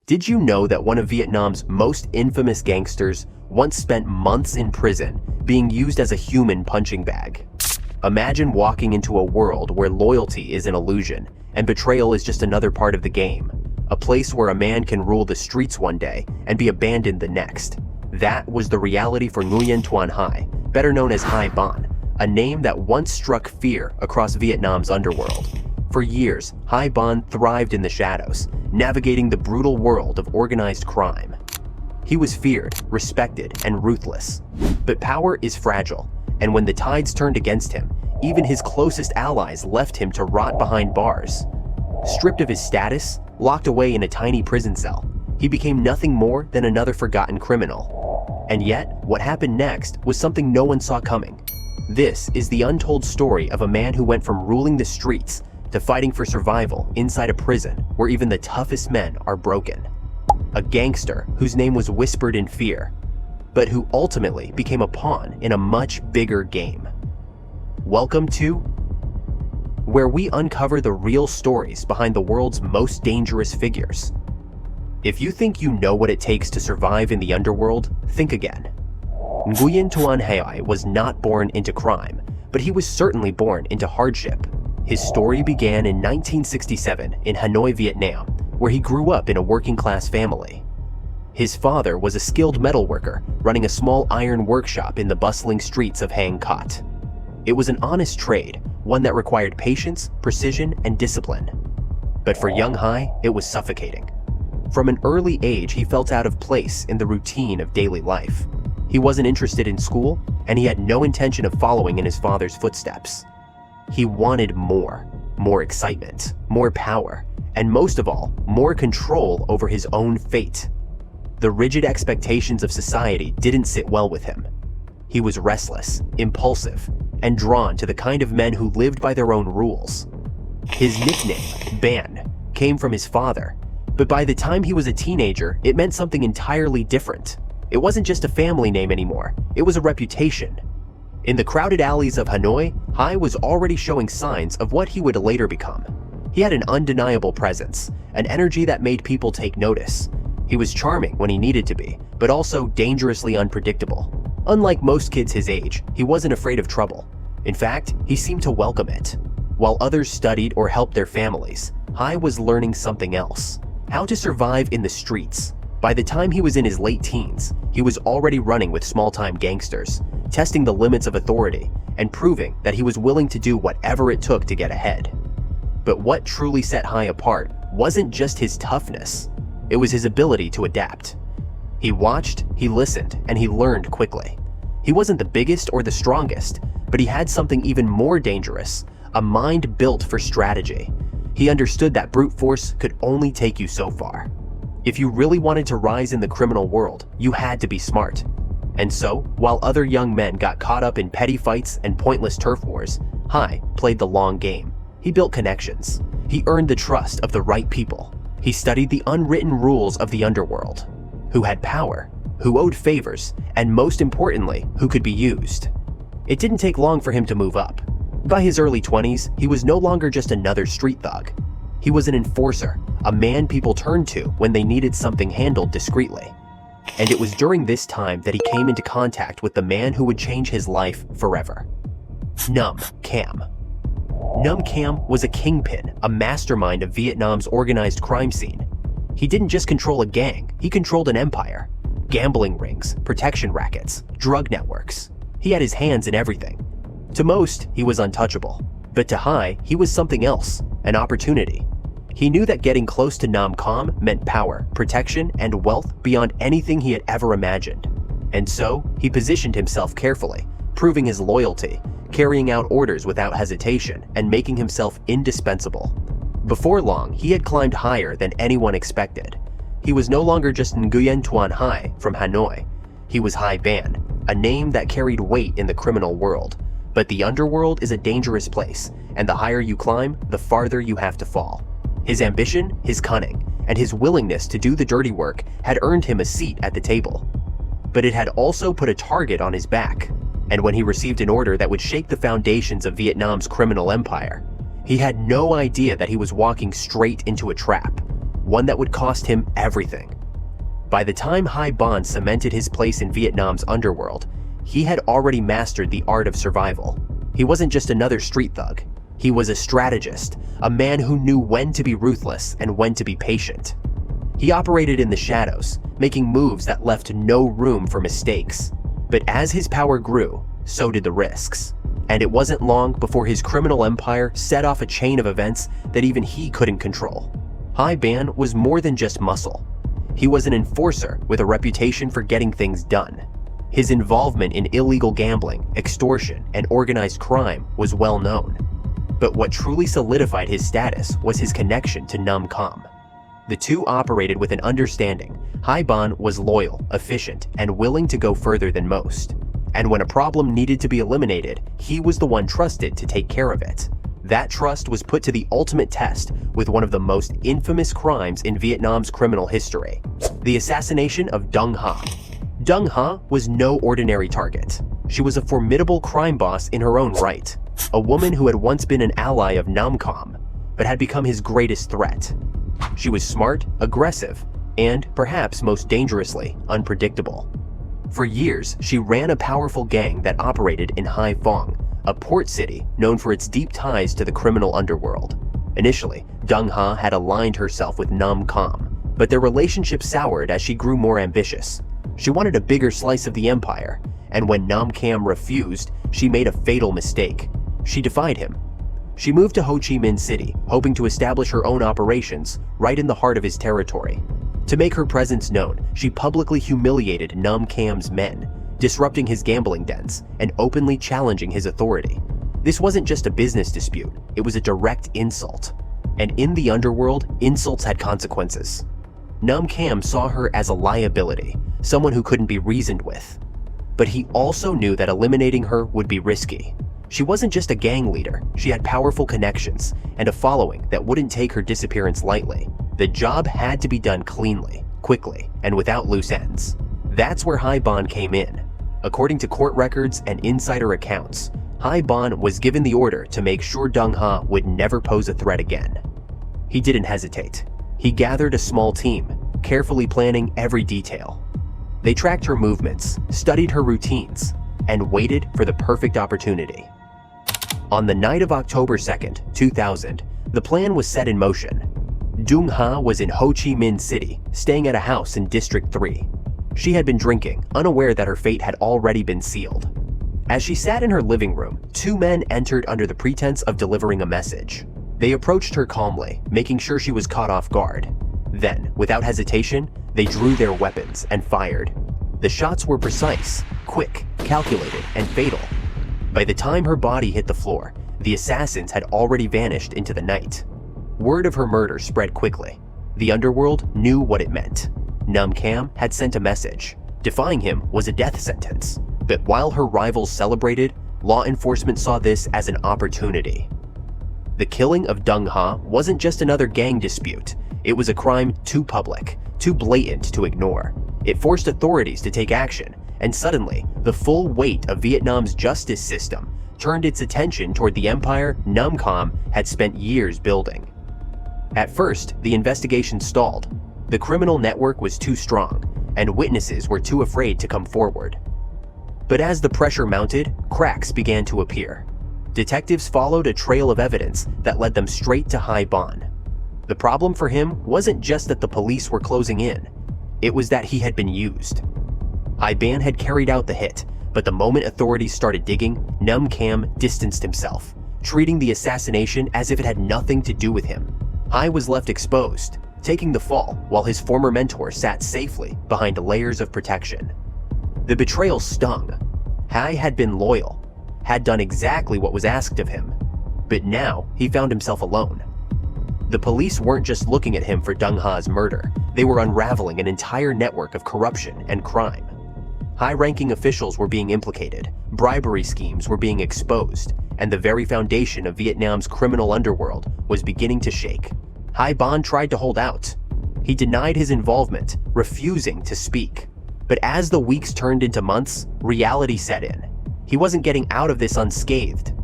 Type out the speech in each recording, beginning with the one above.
Did you know that one of Vietnam's most infamous gangsters once spent months in prison being used as a human punching bag? Imagine walking into a world where loyalty is an illusion and betrayal is just another part of the game. A place where a man can rule the streets one day and be abandoned the next. That was the reality for Nguyen Tuan Hai, better known as Hai Banh, a name that once struck fear across Vietnam's underworld. For years, Hai Banh thrived in the shadows, navigating the brutal world of organized crime. He was feared, respected, and ruthless. But power is fragile, and when the tides turned against him, even his closest allies left him to rot behind bars. Stripped of his status, locked away in a tiny prison cell, he became nothing more than another forgotten criminal. And yet, what happened next was something no one saw coming. This is the untold story of a man who went from ruling the streets to fighting for survival inside a prison where even the toughest men are broken. A gangster whose name was whispered in fear, but who ultimately became a pawn in a much bigger game. Welcome to where we uncover the real stories behind the world's most dangerous figures. If you think you know what it takes to survive in the underworld, think again. Nguyen Tuan Hai was not born into crime, but he was certainly born into hardship. His story began in 1967 in Hanoi, Vietnam, where he grew up in a working-class family. His father was a skilled metalworker running a small iron workshop in the bustling streets of Hang Cot. It was an honest trade, one that required patience, precision, and discipline. But for young Hai, it was suffocating. From an early age, he felt out of place in the routine of daily life. He wasn't interested in school, and he had no intention of following in his father's footsteps. He wanted more excitement, more power, and most of all, more control over his own fate. The rigid expectations of society didn't sit well with him. He was restless, impulsive, and drawn to the kind of men who lived by their own rules. His nickname, Ban, came from his father, but by the time he was a teenager, it meant something entirely different. It wasn't just a family name anymore, it was a reputation. In the crowded alleys of Hanoi, Hai was already showing signs of what he would later become. He had an undeniable presence, an energy that made people take notice. He was charming when he needed to be, but also dangerously unpredictable. Unlike most kids his age, he wasn't afraid of trouble. In fact, he seemed to welcome it. While others studied or helped their families, Hai was learning something else: how to survive in the streets. By the time he was in his late teens, he was already running with small-time gangsters, testing the limits of authority, and proving that he was willing to do whatever it took to get ahead. But what truly set Hai apart wasn't just his toughness, it was his ability to adapt. He watched, he listened, and he learned quickly. He wasn't the biggest or the strongest, but he had something even more dangerous: a mind built for strategy. He understood that brute force could only take you so far. If you really wanted to rise in the criminal world, you had to be smart. And so, while other young men got caught up in petty fights and pointless turf wars, Hai played the long game. He built connections. He earned the trust of the right people. He studied the unwritten rules of the underworld: who had power, who owed favors, and most importantly, who could be used. It didn't take long for him to move up. By his early 20s, he was no longer just another street thug. He was an enforcer, a man people turned to when they needed something handled discreetly. And it was during this time that he came into contact with the man who would change his life forever: Num Cam. Num Cam was a kingpin, a mastermind of Vietnam's organized crime scene. He didn't just control a gang, he controlled an empire. Gambling rings, protection rackets, drug networks. He had his hands in everything. To most, he was untouchable. But to Hai, he was something else: an opportunity. He knew that getting close to Nam Cam meant power, protection, and wealth beyond anything he had ever imagined. And so, he positioned himself carefully, proving his loyalty, carrying out orders without hesitation, and making himself indispensable. Before long, he had climbed higher than anyone expected. He was no longer just Nguyen Tuan Hai from Hanoi. He was Hai Banh, a name that carried weight in the criminal world. But the underworld is a dangerous place, and the higher you climb, the farther you have to fall. His ambition, his cunning, and his willingness to do the dirty work had earned him a seat at the table. But it had also put a target on his back. And when he received an order that would shake the foundations of Vietnam's criminal empire, he had no idea that he was walking straight into a trap. one that would cost him everything. By the time Hai Banh cemented his place in Vietnam's underworld, he had already mastered the art of survival. He wasn't just another street thug. He was a strategist, a man who knew when to be ruthless and when to be patient. He operated in the shadows, making moves that left no room for mistakes. But as his power grew, so did the risks. And it wasn't long before his criminal empire set off a chain of events that even he couldn't control. Hai Banh was more than just muscle. He was an enforcer with a reputation for getting things done. His involvement in illegal gambling, extortion, and organized crime was well known. But what truly solidified his status was his connection to Nam Kam. The two operated with an understanding. Hai Banh was loyal, efficient, and willing to go further than most. And when a problem needed to be eliminated, he was the one trusted to take care of it. That trust was put to the ultimate test with one of the most infamous crimes in Vietnam's criminal history, the assassination of Dung Ha. Dung Ha was no ordinary target. She was a formidable crime boss in her own right, a woman who had once been an ally of Nam Kam, but had become his greatest threat. She was smart, aggressive, and, perhaps most dangerously, unpredictable. For years, she ran a powerful gang that operated in Hai Phong, a port city known for its deep ties to the criminal underworld. Initially, Dung Ha had aligned herself with Nam Kam, but their relationship soured as she grew more ambitious. She wanted a bigger slice of the empire, and when Nam Kam refused, she made a fatal mistake. She defied him. She moved to Ho Chi Minh City, hoping to establish her own operations right in the heart of his territory. To make her presence known, she publicly humiliated Nam Kam's men, disrupting his gambling dens and openly challenging his authority. This wasn't just a business dispute, it was a direct insult. And in the underworld, insults had consequences. Nam Kam saw her as a liability, someone who couldn't be reasoned with. But he also knew that eliminating her would be risky. She wasn't just a gang leader, she had powerful connections and a following that wouldn't take her disappearance lightly. The job had to be done cleanly, quickly, and without loose ends. That's where Hai Banh came in. According to court records and insider accounts, Hai Banh was given the order to make sure Dung Ha would never pose a threat again. He didn't hesitate. He gathered a small team, carefully planning every detail. They tracked her movements, studied her routines, and waited for the perfect opportunity. On the night of October 2nd, 2000, the plan was set in motion. Dung Ha was in Ho Chi Minh City, staying at a house in District 3. She had been drinking, unaware that her fate had already been sealed. As she sat in her living room, two men entered under the pretense of delivering a message. They approached her calmly, making sure she was caught off guard. Then, without hesitation, they drew their weapons and fired. The shots were precise, quick, calculated, and fatal. By the time her body hit the floor, the assassins had already vanished into the night. Word of her murder spread quickly. The underworld knew what it meant. Nam Kam had sent a message. Defying him was a death sentence. But while her rivals celebrated, law enforcement saw this as an opportunity. The killing of Dung Ha wasn't just another gang dispute. It was a crime too public, too blatant to ignore. It forced authorities to take action, and suddenly, the full weight of Vietnam's justice system turned its attention toward the empire Nam Kam had spent years building. At first, the investigation stalled. The criminal network was too strong, and witnesses were too afraid to come forward. But as the pressure mounted, cracks began to appear. Detectives followed a trail of evidence that led them straight to Hai Banh. The problem for him wasn't just that the police were closing in, it was that he had been used. Hai Banh had carried out the hit, but the moment authorities started digging, Nam Kam distanced himself, treating the assassination as if it had nothing to do with him. Hai was left exposed, taking the fall while his former mentor sat safely behind layers of protection. The betrayal stung. Hai had been loyal, had done exactly what was asked of him, but now he found himself alone. The police weren't just looking at him for Dung Ha's murder, they were unraveling an entire network of corruption and crime. High-ranking officials were being implicated, bribery schemes were being exposed, and the very foundation of Vietnam's criminal underworld was beginning to shake. Hai Banh tried to hold out. He denied his involvement, refusing to speak. But as the weeks turned into months, reality set in. He wasn't getting out of this unscathed.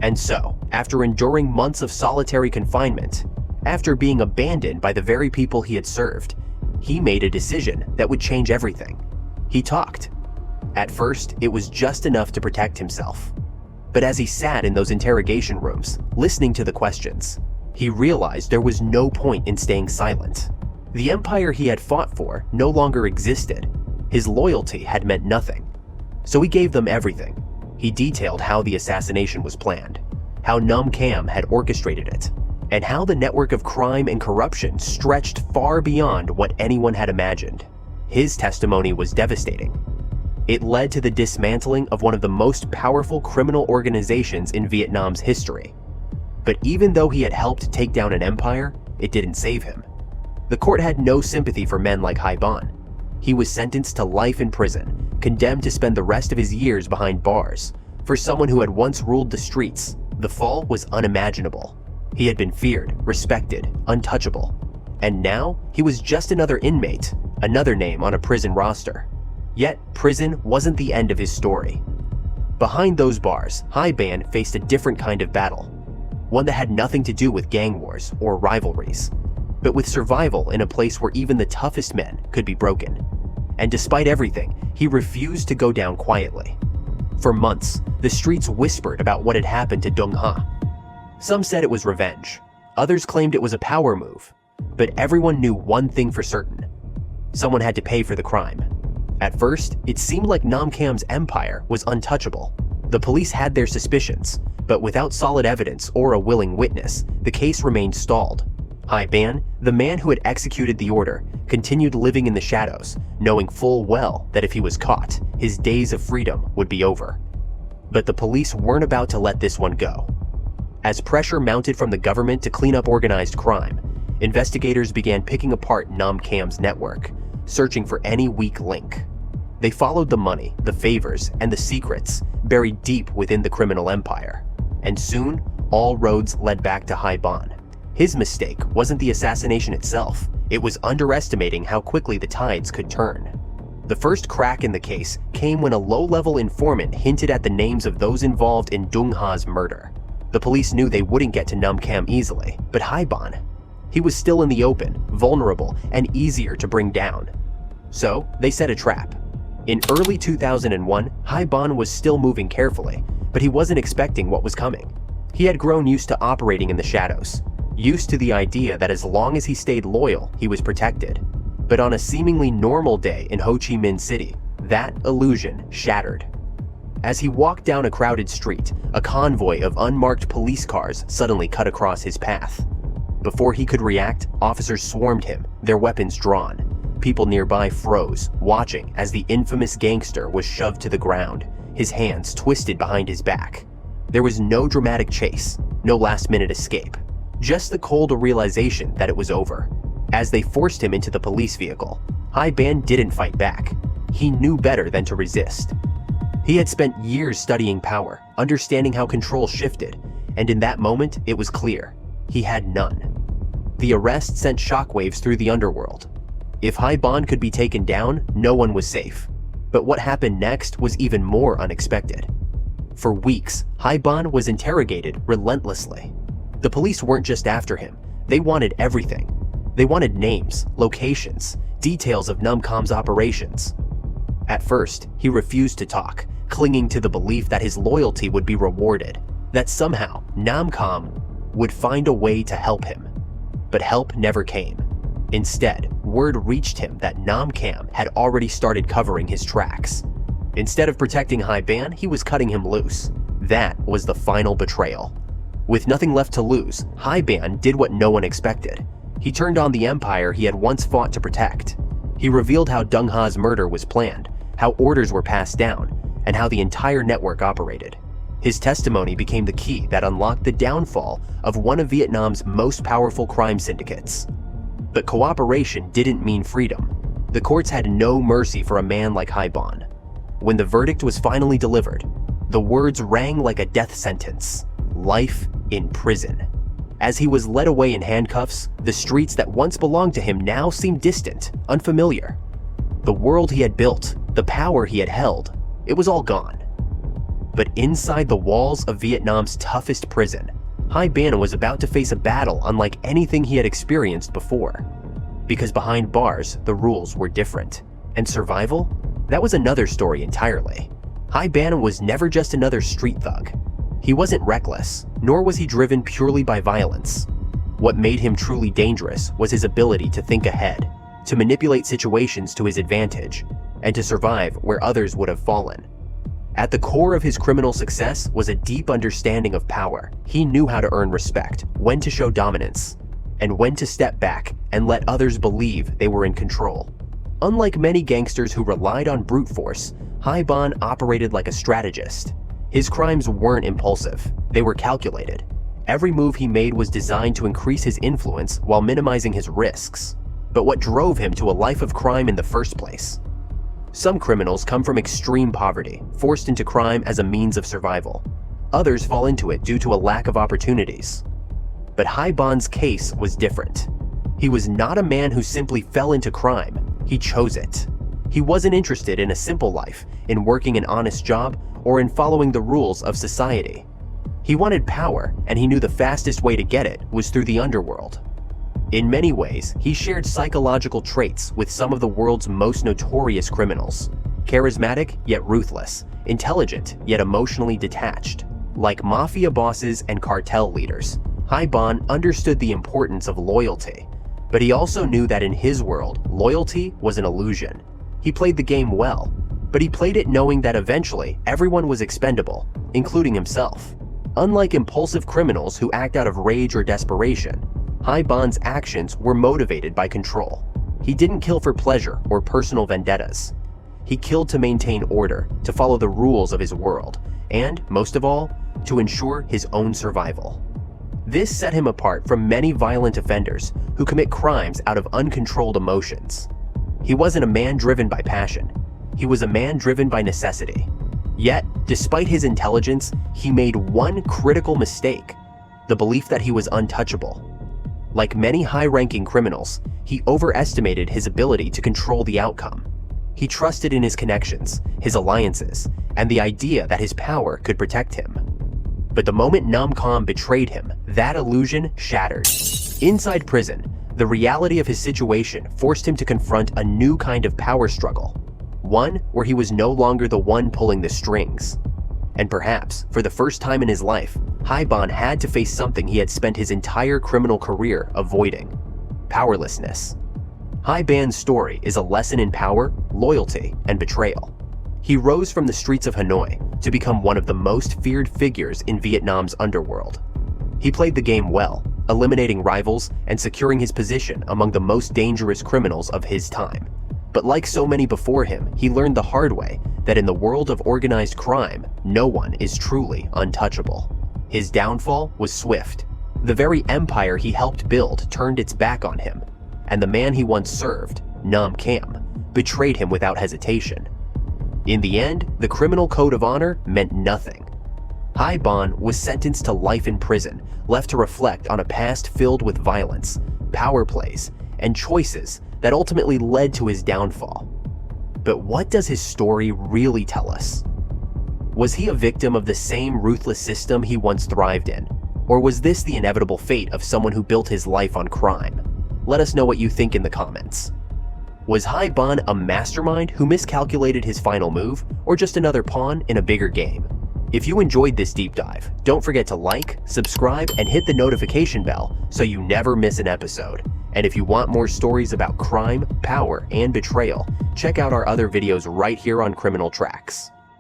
And so, after enduring months of solitary confinement, After being abandoned by the very people he had served, he made a decision that would change everything. He talked. At first, it was just enough to protect himself. But as he sat in those interrogation rooms, listening to the questions, he realized there was no point in staying silent. The empire he had fought for no longer existed. His loyalty had meant nothing. So he gave them everything. He detailed how the assassination was planned, how Nam Cam had orchestrated it, and how the network of crime and corruption stretched far beyond what anyone had imagined. His testimony was devastating. It led to the dismantling of one of the most powerful criminal organizations in Vietnam's history. But even though he had helped take down an empire, it didn't save him. The court had no sympathy for men like Hai Banh. He was sentenced to life in prison, condemned to spend the rest of his years behind bars. For someone who had once ruled the streets, the fall was unimaginable. He had been feared, respected, untouchable. And now, he was just another inmate, another name on a prison roster. Yet, prison wasn't the end of his story. Behind those bars, Hai Banh faced a different kind of battle. One that had nothing to do with gang wars or rivalries, but with survival in a place where even the toughest men could be broken. And despite everything, he refused to go down quietly. For months, the streets whispered about what had happened to Dung Ha. Some said it was revenge. Others claimed it was a power move. But everyone knew one thing for certain. Someone had to pay for the crime. At first, it seemed like Nam Cam's empire was untouchable. The police had their suspicions, but without solid evidence or a willing witness, the case remained stalled. Hai Banh, the man who had executed the order, continued living in the shadows, knowing full well that if he was caught, his days of freedom would be over. But the police weren't about to let this one go. As pressure mounted from the government to clean up organized crime, investigators began picking apart Nam Cam's network, searching for any weak link. They followed the money, the favors, and the secrets buried deep within the criminal empire. And soon, all roads led back to Hai Banh. His mistake wasn't the assassination itself, it was underestimating how quickly the tides could turn. The first crack in the case came when a low-level informant hinted at the names of those involved in Dung Ha's murder. The police knew they wouldn't get to Nam Cam easily, but Hai Banh, he was still in the open, vulnerable, and easier to bring down. So, they set a trap. In early 2001, Hai Banh was still moving carefully, but he wasn't expecting what was coming. He had grown used to operating in the shadows, used to the idea that as long as he stayed loyal, he was protected. But on a seemingly normal day in Ho Chi Minh City, that illusion shattered. As he walked down a crowded street, a convoy of unmarked police cars suddenly cut across his path. Before he could react, officers swarmed him, their weapons drawn. People nearby froze, watching as the infamous gangster was shoved to the ground, his hands twisted behind his back. There was no dramatic chase, no last-minute escape, just the cold realization that it was over. As they forced him into the police vehicle, Hai Banh didn't fight back. He knew better than to resist. He had spent years studying power, understanding how control shifted, and in that moment, it was clear. He had none. The arrest sent shockwaves through the underworld. If Hai Banh could be taken down, no one was safe. But what happened next was even more unexpected. For weeks, Hai Banh was interrogated relentlessly. The police weren't just after him, they wanted everything. They wanted names, locations, details of Nam Cam's operations. At first, he refused to talk, clinging to the belief that his loyalty would be rewarded, that somehow Nam Cam would find a way to help him. But help never came. Instead, word reached him that Nam Cam had already started covering his tracks. Instead of protecting Hai Banh, he was cutting him loose. That was the final betrayal. With nothing left to lose, Hai Banh did what no one expected. He turned on the empire he had once fought to protect. He revealed how Dung Ha's murder was planned, how orders were passed down, and how the entire network operated. His testimony became the key that unlocked the downfall of one of Vietnam's most powerful crime syndicates. But cooperation didn't mean freedom. The courts had no mercy for a man like Hai Banh. When the verdict was finally delivered, the words rang like a death sentence: life in prison. As he was led away in handcuffs, the streets that once belonged to him now seemed distant, unfamiliar. The world he had built, the power he had held, it was all gone. But inside the walls of Vietnam's toughest prison, Hai Banh was about to face a battle unlike anything he had experienced before. Because behind bars, the rules were different. And survival? That was another story entirely. Hai Banh was never just another street thug. He wasn't reckless, nor was he driven purely by violence. What made him truly dangerous was his ability to think ahead, to manipulate situations to his advantage, and to survive where others would have fallen. At the core of his criminal success was a deep understanding of power. He knew how to earn respect, when to show dominance, and when to step back and let others believe they were in control. Unlike many gangsters who relied on brute force, Hai Banh operated like a strategist. His crimes weren't impulsive, they were calculated. Every move he made was designed to increase his influence while minimizing his risks. But what drove him to a life of crime in the first place? Some criminals come from extreme poverty, forced into crime as a means of survival. Others fall into it due to a lack of opportunities. But Hai Banh's case was different. He was not a man who simply fell into crime, he chose it. He wasn't interested in a simple life, in working an honest job, or in following the rules of society. He wanted power, and he knew the fastest way to get it was through the underworld. In many ways, he shared psychological traits with some of the world's most notorious criminals. Charismatic, yet ruthless. Intelligent, yet emotionally detached. Like mafia bosses and cartel leaders, Hai Banh understood the importance of loyalty. But he also knew that in his world, loyalty was an illusion. He played the game well, but he played it knowing that eventually everyone was expendable, including himself. Unlike impulsive criminals who act out of rage or desperation, Hai Banh's actions were motivated by control. He didn't kill for pleasure or personal vendettas. He killed to maintain order, to follow the rules of his world, and, most of all, to ensure his own survival. This set him apart from many violent offenders who commit crimes out of uncontrolled emotions. He wasn't a man driven by passion. He was a man driven by necessity. Yet, despite his intelligence, he made one critical mistake: the belief that he was untouchable. Like many high-ranking criminals, he overestimated his ability to control the outcome. He trusted in his connections, his alliances, and the idea that his power could protect him. But the moment Nam Kam betrayed him, that illusion shattered. Inside prison, the reality of his situation forced him to confront a new kind of power struggle. One where he was no longer the one pulling the strings. And perhaps, for the first time in his life, Hai Banh had to face something he had spent his entire criminal career avoiding: powerlessness. Hai Banh's story is a lesson in power, loyalty, and betrayal. He rose from the streets of Hanoi to become one of the most feared figures in Vietnam's underworld. He played the game well, eliminating rivals and securing his position among the most dangerous criminals of his time. But like so many before him, he learned the hard way that in the world of organized crime, no one is truly untouchable. His downfall was swift. The very empire he helped build turned its back on him, and the man he once served, Nam Kam, betrayed him without hesitation. In the end, the criminal code of honor meant nothing. Hai Banh was sentenced to life in prison, left to reflect on a past filled with violence, power plays, and choices that ultimately led to his downfall. But what does his story really tell us? Was he a victim of the same ruthless system he once thrived in? Or was this the inevitable fate of someone who built his life on crime? Let us know what you think in the comments. Was Hai Banh a mastermind who miscalculated his final move, or just another pawn in a bigger game? If you enjoyed this deep dive, don't forget to like, subscribe, and hit the notification bell so you never miss an episode. And if you want more stories about crime, power, and betrayal, check out our other videos right here on Criminal Tracks.